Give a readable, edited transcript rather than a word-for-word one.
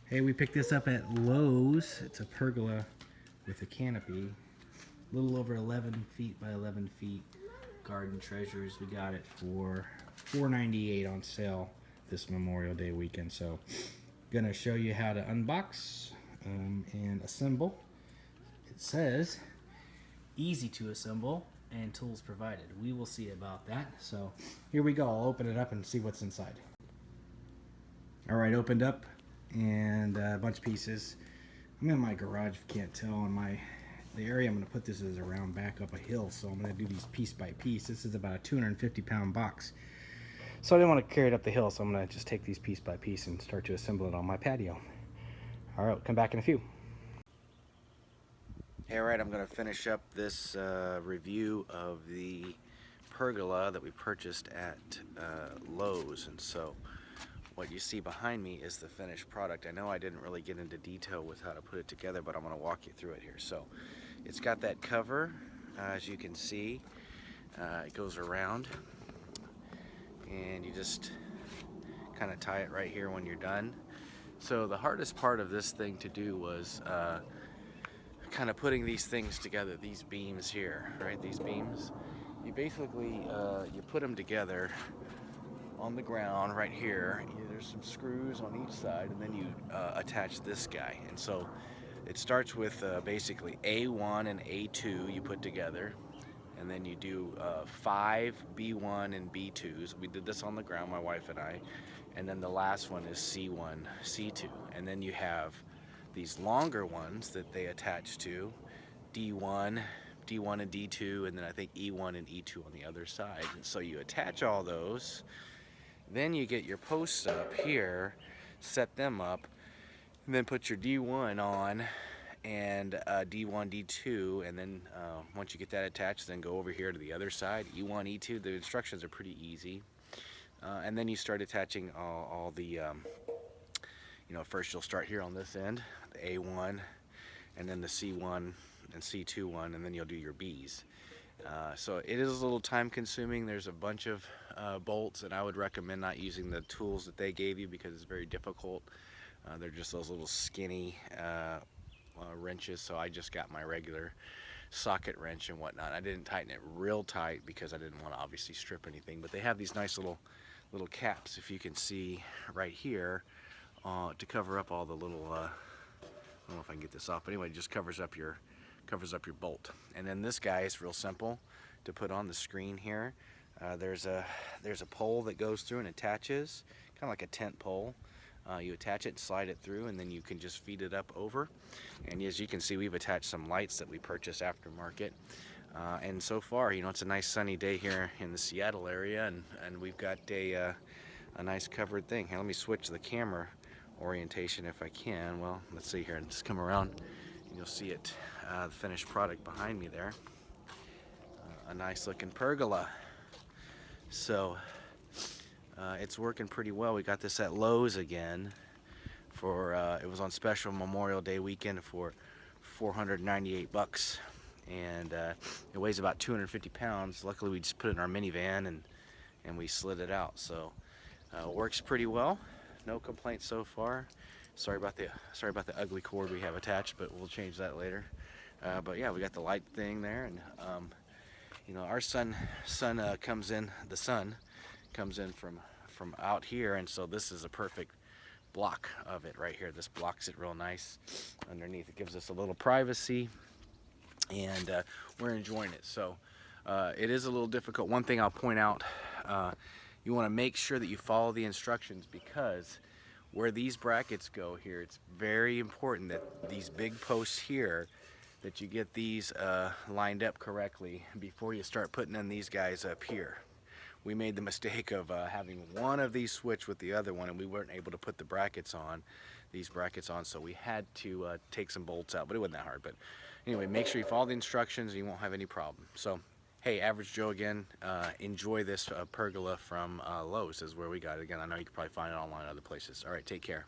Hey, we picked this up at Lowe's. It's a pergola with a canopy. A little over 11 feet by 11 feet. Garden Treasures. We got it for $4.98 on sale this Memorial Day weekend. So, gonna show you how to unbox and assemble. It says easy to assemble and tools provided. We will see about that. So, here we go. I'll open it up and see what's inside. All right, opened up and a bunch of pieces. I'm in my garage, if you can't tell. And the area I'm going to put this is around back up a hill, so I'm going to do these piece by piece. This is about a 250-pound box, so I didn't want to carry it up the hill, so I'm going to just take these piece by piece and start to assemble it on my patio. All right, come back in a few. Hey, all right, I'm going to finish up this review of the pergola that we purchased at Lowe's. And so what you see behind me is the finished product. I know I didn't really get into detail with how to put it together, but I'm going to walk you through it here. So it's got that cover, as you can see. It goes around, and you just kind of tie it right here when you're done. So the hardest part of this thing to do was kind of putting these things together, these beams here, right? These beams. You basically, you put them together on the ground right here. There's some screws on each side, and then you attach this guy. And so it starts with basically A1 and A2 you put together, and then you do 5 B1 and B2s. We did this on the ground, my wife and I. And then the last one is C1, C2. And then you have these longer ones that they attach to, D1 and D2, and then I think E1 and E2 on the other side. And so you attach all those. Then you get your posts up here, set them up, and then put your D1 on and D1, D2, and then once you get that attached, then go over here to the other side, E1, E2. The instructions are pretty easy. And then you start attaching all the, first you'll start here on this end, the A1, and then the C1 and C2 one, and then you'll do your Bs. So it is a little time consuming. There's a bunch of bolts, and I would recommend not using the tools that they gave you because it's very difficult. They're just those little skinny wrenches, so I just got my regular socket wrench and whatnot. I didn't tighten it real tight because I didn't want to obviously strip anything, but they have these nice little caps, if you can see right here, to cover up all the little I don't know if I can get this off, but anyway, it just covers up your bolt. And then this guy is real simple to put on the screen here. There's a pole that goes through and attaches, kind of like a tent pole. You attach it and slide it through, and then you can just feed it up over. And as you can see, we've attached some lights that we purchased aftermarket. And so far, it's a nice sunny day here in the Seattle area, and we've got a nice covered thing. Here, let me switch the camera orientation if I can. Well, let's see here, and just come around and you'll see it, the finished product behind me there. A nice looking pergola. So it's working pretty well. We got this at Lowe's again for it was on special Memorial Day weekend for $498, and it weighs about 250 pounds. Luckily we just put it in our minivan and we slid it out. So works pretty well. No complaints so far. Sorry about the ugly cord we have attached, but we'll change that later. But yeah, we got the light thing there, and our sun comes in. The sun comes in from out here, and so this is a perfect block of it right here. This blocks it real nice underneath. It gives us a little privacy, and we're enjoying it. So it is a little difficult. One thing I'll point out, you want to make sure that you follow the instructions, because where these brackets go here, it's very important that these big posts here, that you get these lined up correctly before you start putting in these guys up here. We made the mistake of having one of these switch with the other one, and we weren't able to put these brackets on, so we had to take some bolts out, but it wasn't that hard. But anyway, make sure you follow the instructions and you won't have any problem. So hey, Average Joe again, enjoy this pergola from Lowe's is where we got it. Again, I know you can probably find it online other places. All right, take care.